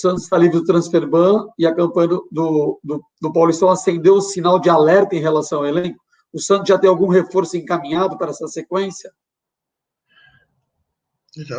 Santos está livre do transferban e a campanha do Paulistão acendeu o sinal de alerta em relação ao elenco? O Santos já tem algum reforço encaminhado para essa sequência?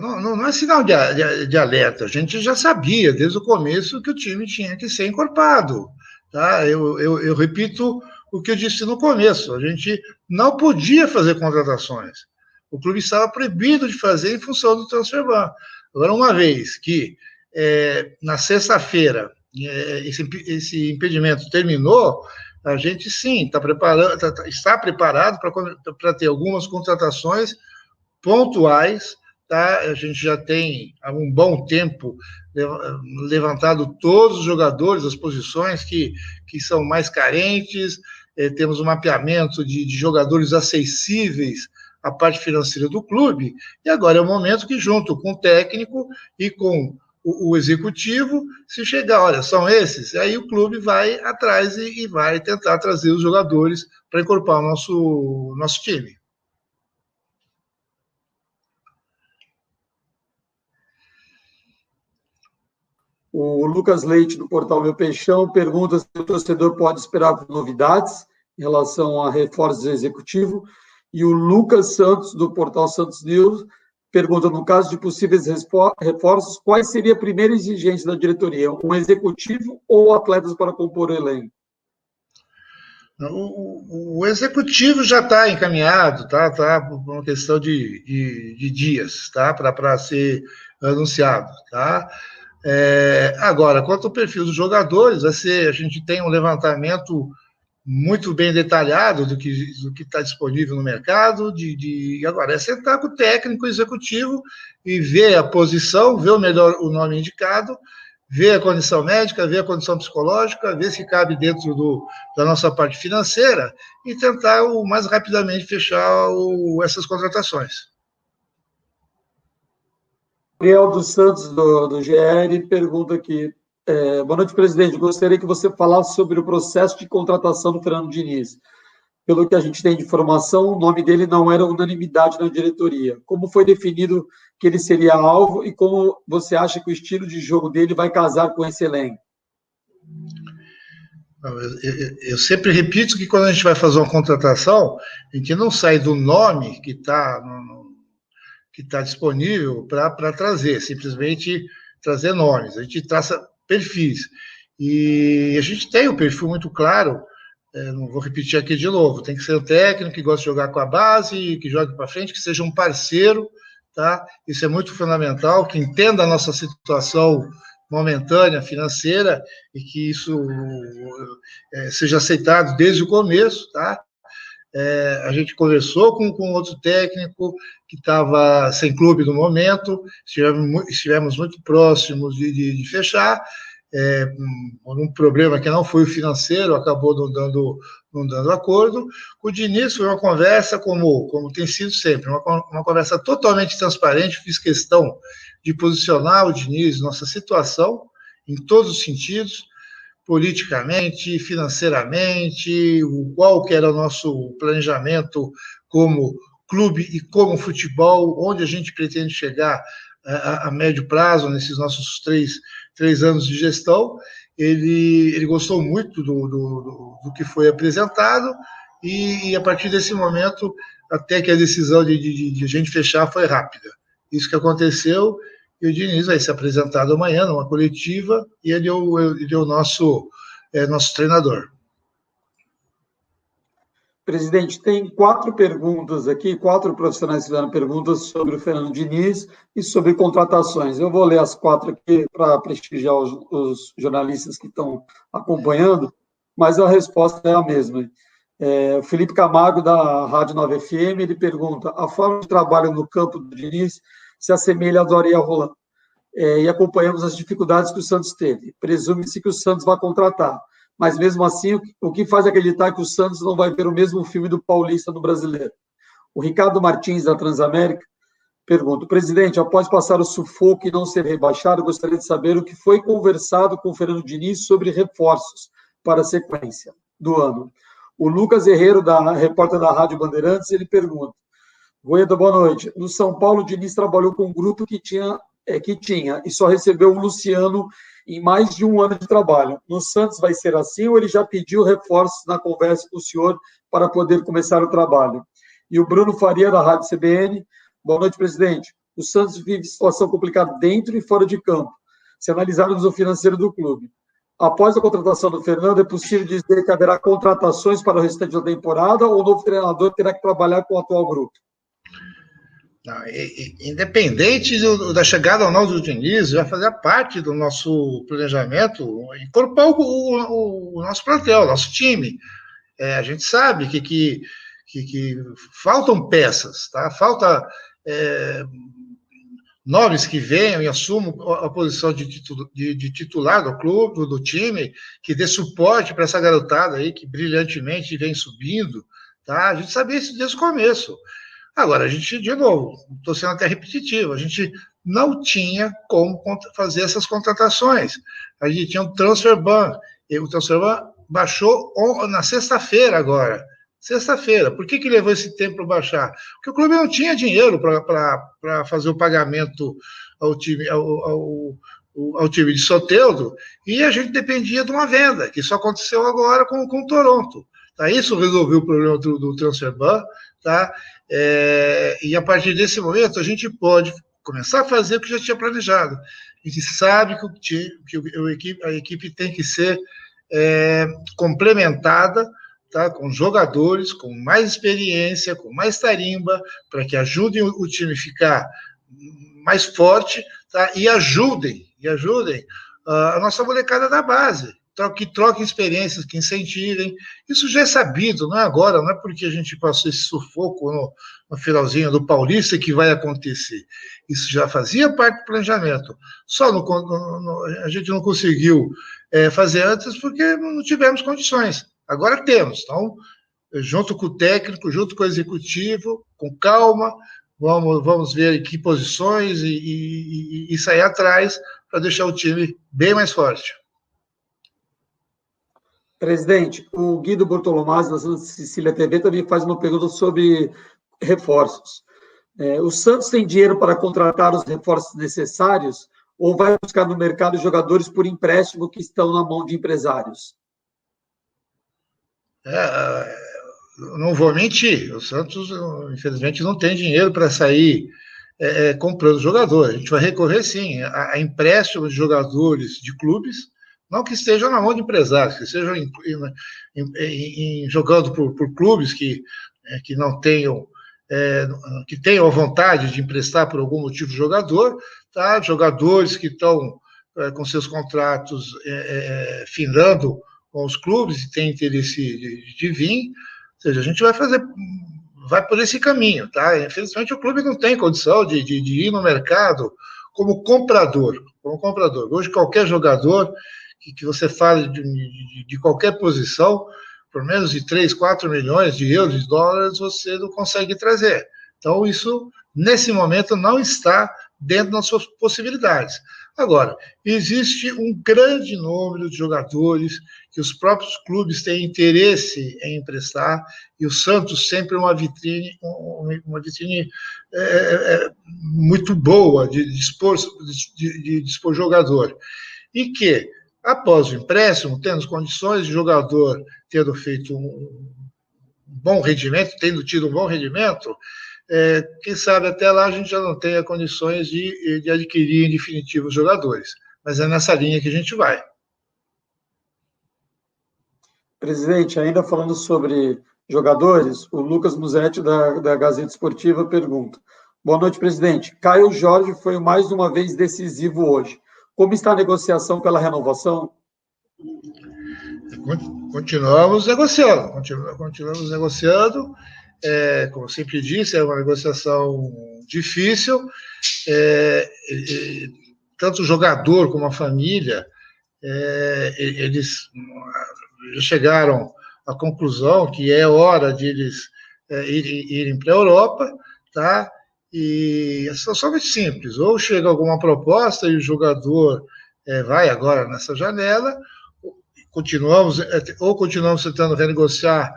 Não é sinal de alerta. A gente já sabia desde o começo que o time tinha que ser encorpado. Tá? Eu repito o que eu disse no começo. A gente não podia fazer contratações. O clube estava proibido de fazer em função do transferban. Agora, uma vez que na sexta-feira esse impedimento terminou, a gente sim está preparado para ter algumas contratações pontuais. Tá? A gente já tem há um bom tempo levantado todos os jogadores, as posições que são mais carentes, temos um mapeamento de jogadores acessíveis à parte financeira do clube, e agora é o momento que, junto com o técnico e com o executivo, se chegar, olha, são esses, aí o clube vai atrás e vai tentar trazer os jogadores para incorporar o nosso time. O Lucas Leite, do portal Meu Peixão, pergunta se o torcedor pode esperar novidades em relação a reforços do executivo. E o Lucas Santos, do portal Santos News, pergunta, no caso de possíveis reforços, quais seria a primeira exigência da diretoria? Um executivo ou atletas para compor o elenco? O executivo já está encaminhado, tá por uma questão de dias, tá, para ser anunciado, tá? Agora, quanto ao perfil dos jogadores, a gente tem um levantamento muito bem detalhado do que está disponível no mercado, agora é sentar com o técnico executivo e ver a posição, ver o nome indicado, ver a condição médica, ver a condição psicológica, ver se cabe dentro da nossa parte financeira e tentar o mais rapidamente fechar essas contratações. Gabriel dos Santos, do GR, pergunta aqui. Boa noite, presidente. Gostaria que você falasse sobre o processo de contratação do Fernando Diniz. Pelo que a gente tem de informação, o nome dele não era unanimidade na diretoria. Como foi definido que ele seria alvo e como você acha que o estilo de jogo dele vai casar com esse elenco? Eu sempre repito que quando a gente vai fazer uma contratação, a gente não sai do nome que está disponível para trazer, simplesmente trazer nomes. A gente traça perfis. E a gente tem um perfil muito claro, não vou repetir aqui de novo, tem que ser um técnico que gosta de jogar com a base, que jogue para frente, que seja um parceiro, tá? Isso é muito fundamental, que entenda a nossa situação momentânea, financeira, e que isso seja aceitado desde o começo, tá? A gente conversou com outro técnico que estava sem clube no momento, estivemos muito próximos de fechar, um problema que não foi o financeiro, acabou não dando acordo. Com o Diniz foi uma conversa, como tem sido sempre, uma conversa totalmente transparente. Fiz questão de posicionar o Diniz, nossa situação, em todos os sentidos, politicamente, financeiramente, qual que era o nosso planejamento como clube e como futebol, onde a gente pretende chegar a médio prazo, nesses nossos três anos de gestão. Ele gostou muito do que foi apresentado e, a partir desse momento, até que a decisão de a gente fechar foi rápida. Isso que aconteceu, e o Diniz vai ser apresentado amanhã numa coletiva, e ele é o nosso treinador. Presidente, tem 4 perguntas aqui, 4 profissionais fizeram perguntas sobre o Fernando Diniz e sobre contratações. Eu vou ler as 4 aqui para prestigiar os jornalistas que estão acompanhando, mas a resposta é a mesma. O Felipe Camargo, da Rádio 9 FM, ele pergunta: a forma de trabalho no campo do Diniz se assemelha à do Ariel Roland, e acompanhamos as dificuldades que o Santos teve. Presume-se que o Santos vai contratar, mas mesmo assim, o que faz acreditar que o Santos não vai ver o mesmo filme do Paulista no Brasileiro? O Ricardo Martins, da Transamérica, pergunta: presidente, após passar o sufoco e não ser rebaixado, gostaria de saber o que foi conversado com o Fernando Diniz sobre reforços para a sequência do ano. O Lucas Herrero, repórter da Rádio Bandeirantes, ele pergunta: Rueda, boa noite. No São Paulo, o Diniz trabalhou com um grupo que tinha e só recebeu o Luciano em mais de um ano de trabalho. No Santos vai ser assim ou ele já pediu reforços na conversa com o senhor para poder começar o trabalho? E o Bruno Faria, da Rádio CBN. Boa noite, presidente. O Santos vive situação complicada dentro e fora de campo. Se analisarmos o financeiro do clube. Após a contratação do Fernando, é possível dizer que haverá contratações para o restante da temporada ou o novo treinador terá que trabalhar com o atual grupo? Não, independente da chegada ou não do Diniz, vai fazer parte do nosso planejamento incorporar o nosso plantel, o nosso time. A gente sabe que faltam peças, tá? Falta nomes que venham e assumam a posição de titular do clube, do time, que dê suporte para essa garotada aí que brilhantemente vem subindo, tá? A gente sabia isso desde o começo. Agora, a gente, de novo, estou sendo até repetitivo, a gente não tinha como fazer essas contratações. A gente tinha um transfer ban, e o transfer ban baixou na sexta-feira agora. Sexta-feira. Por que levou esse tempo para baixar? Porque o clube não tinha dinheiro para fazer o pagamento ao time, ao time de Soteldo, e a gente dependia de uma venda, que só aconteceu agora com o Toronto. Tá? Isso resolveu o problema do transfer ban, tá? E a partir desse momento a gente pode começar a fazer o que já tinha planejado. A gente sabe que a equipe tem que ser complementada, tá, com jogadores com mais experiência, com mais tarimba, para que ajudem o time a ficar mais forte, tá, e ajudem a nossa molecada da base, que troquem experiências, que incentivem. Isso já é sabido, não é agora, não é porque a gente passou esse sufoco no finalzinho do Paulista que vai acontecer. Isso já fazia parte do planejamento. Só a gente não conseguiu fazer antes porque não tivemos condições. Agora temos. Então, junto com o técnico, junto com o executivo, com calma, vamos ver em que posições e sair atrás para deixar o time bem mais forte. Presidente, o Guido Bortolomazzi, da Santa Cecília TV, também faz uma pergunta sobre reforços. O Santos tem dinheiro para contratar os reforços necessários ou vai buscar no mercado jogadores por empréstimo que estão na mão de empresários? Não vou mentir, o Santos, infelizmente, não tem dinheiro para sair comprando jogador. A gente vai recorrer, sim, a empréstimo de jogadores de clubes, não que estejam na mão de empresários, que estejam jogando por clubes que não tenham, que tenham a vontade de emprestar por algum motivo jogador, tá? Jogadores que estão com seus contratos findando com os clubes e têm interesse de vir. Ou seja, a gente vai por esse caminho, tá? Infelizmente, o clube não tem condição de ir no mercado como comprador. Hoje, qualquer jogador que você fale de qualquer posição, por menos de 3, 4 milhões de euros, de dólares, você não consegue trazer. Então, isso, nesse momento, não está dentro das suas possibilidades. Agora, existe um grande número de jogadores que os próprios clubes têm interesse em emprestar, e o Santos sempre é uma vitrine muito boa de dispor jogador. E que, após o empréstimo, tendo condições de jogador tendo feito um bom rendimento, tendo tido um bom rendimento, quem sabe até lá a gente já não tenha condições de adquirir em definitivo os jogadores. Mas é nessa linha que a gente vai. Presidente, ainda falando sobre jogadores, o Lucas Musetti, da Gazeta Esportiva, pergunta: boa noite, presidente. Caio Jorge foi mais uma vez decisivo hoje. Como está a negociação pela renovação? Continuamos negociando. Como eu sempre disse, é uma negociação difícil. Tanto o jogador como a família, eles já chegaram à conclusão que é hora de eles irem para a Europa, tá? E a situação é muito simples: ou chega alguma proposta e o jogador vai agora nessa janela, continuamos tentando renegociar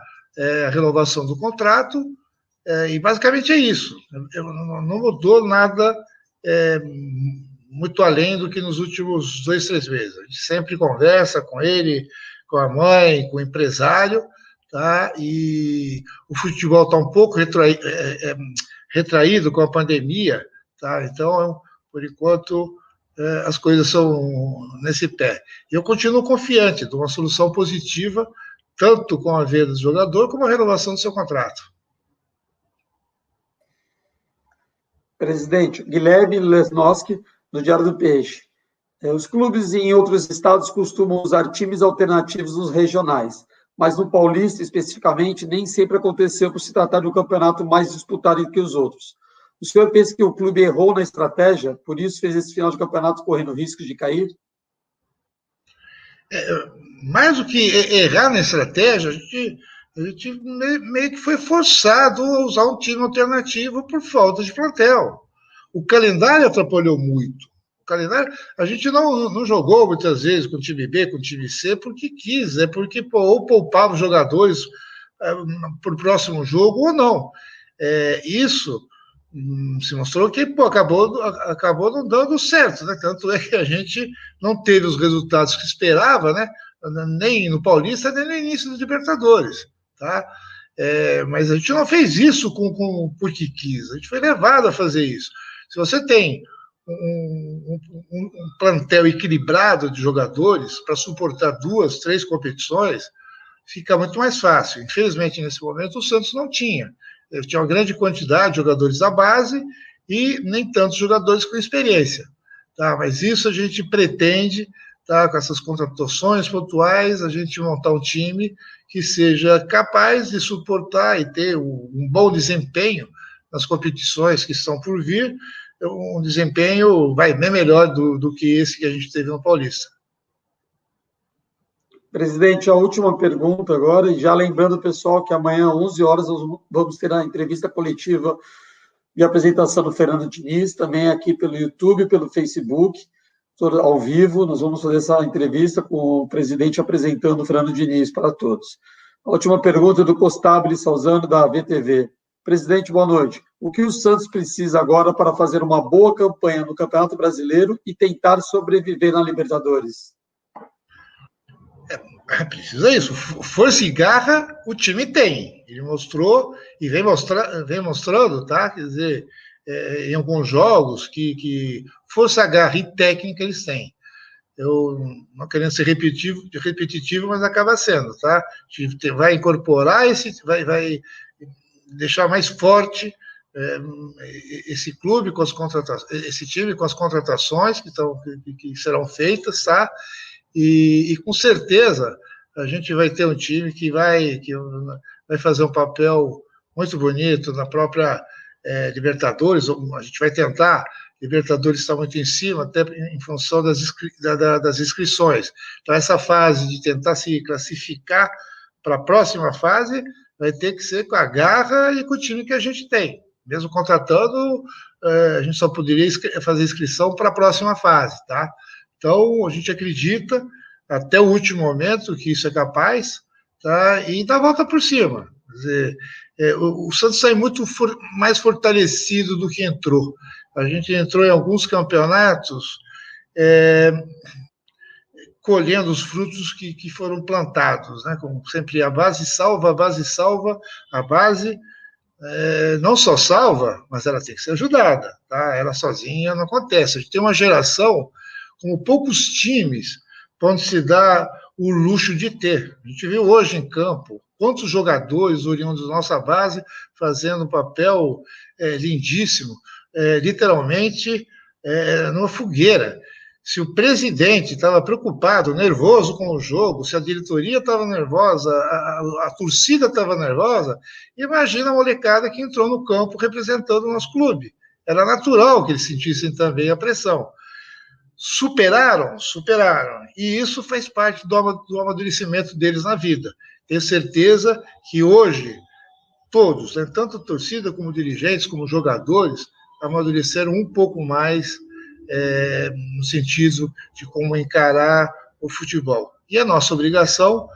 a renovação do contrato, e basicamente é isso. Não mudou nada muito além do que nos últimos 2, 3 meses. A gente sempre conversa com ele, com a mãe, com o empresário, tá? E o futebol está um pouco retraído com a pandemia, tá? Então, por enquanto, as coisas são nesse pé. E eu continuo confiante de uma solução positiva, tanto com a venda do jogador, como a renovação do seu contrato. Presidente, Guilherme Lesnowski, do Diário do Peixe. Os clubes em outros estados costumam usar times alternativos nos regionais, mas no Paulista, especificamente, nem sempre aconteceu por se tratar de um campeonato mais disputado que os outros. O senhor pensa que o clube errou na estratégia, por isso fez esse final de campeonato correndo risco de cair? Mais do que errar na estratégia, a gente meio que foi forçado a usar um time alternativo por falta de plantel. O calendário atrapalhou muito. O calendário, a gente não jogou muitas vezes com o time B, com o time C, porque quis, porque ou poupava os jogadores para o próximo jogo ou não. Isso se mostrou que acabou não dando certo, né? Tanto é que a gente não teve os resultados que esperava, né? Nem no Paulista, nem no início dos Libertadores. Tá? Mas a gente não fez isso porque quis, a gente foi levado a fazer isso. Se você tem um plantel equilibrado de jogadores para suportar 2, 3 competições, fica muito mais fácil. Infelizmente, nesse momento, o Santos não tinha. Ele tinha uma grande quantidade de jogadores da base e nem tantos jogadores com experiência. Tá? Mas isso a gente pretende, tá? Com essas contratações pontuais, a gente montar um time que seja capaz de suportar e ter um bom desempenho nas competições que estão por vir, um desempenho bem melhor do que esse que a gente teve no Paulista. Presidente, a última pergunta agora, e já lembrando o pessoal que amanhã, às 11 horas, nós vamos ter a entrevista coletiva de apresentação do Fernando Diniz, também aqui pelo YouTube, pelo Facebook, ao vivo, nós vamos fazer essa entrevista com o presidente apresentando o Fernando Diniz para todos. A última pergunta do Costabile Salzano, da VTV. Presidente, boa noite. O que o Santos precisa agora para fazer uma boa campanha no Campeonato Brasileiro e tentar sobreviver na Libertadores? Precisa isso. Força e garra o time tem. Ele mostrou e vem mostrando, tá? Quer dizer, em alguns jogos que força, garra e técnica eles têm. Eu não querendo ser repetitivo, mas acaba sendo, tá? A gente vai incorporar vai deixar mais forte esse clube com as contratações, esse time com as contratações que serão feitas, tá? E com certeza a gente vai ter um time que vai fazer um papel muito bonito na própria Libertadores. A gente vai tentar. Libertadores está muito em cima, até em função das inscrições. Então, essa fase de tentar se classificar para a próxima fase vai ter que ser com a garra e com o time que a gente tem. Mesmo contratando, a gente só poderia fazer inscrição para a próxima fase, tá? Então, a gente acredita, até o último momento, que isso é capaz, tá? E dá a volta por cima. Quer dizer, o Santos sai muito mais fortalecido do que entrou. A gente entrou em alguns campeonatos colhendo os frutos que foram plantados, né? Como sempre, a base salva, a base não só salva, mas ela tem que ser ajudada, tá? Ela sozinha não acontece. A gente tem uma geração como poucos times podem se dar o luxo de ter. A gente viu hoje em campo quantos jogadores oriundos da nossa base fazendo um papel lindíssimo, literalmente numa fogueira. Se o presidente estava preocupado, nervoso com o jogo, se a diretoria estava nervosa, a torcida estava nervosa, imagina a molecada que entrou no campo representando o nosso clube. Era natural que eles sentissem também a pressão. Superaram. E isso faz parte do amadurecimento deles na vida. Tenho certeza que hoje, todos, né, tanto a torcida como dirigentes, como jogadores, amadureceram um pouco mais no sentido de como encarar o futebol. E a nossa obrigação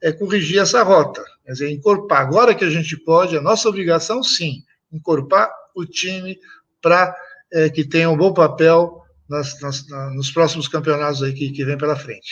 é corrigir essa rota, quer dizer, encorpar. Agora que a gente pode, a nossa obrigação, sim, encorpar o time para que tenha um bom papel nos próximos campeonatos aí que vem pela frente.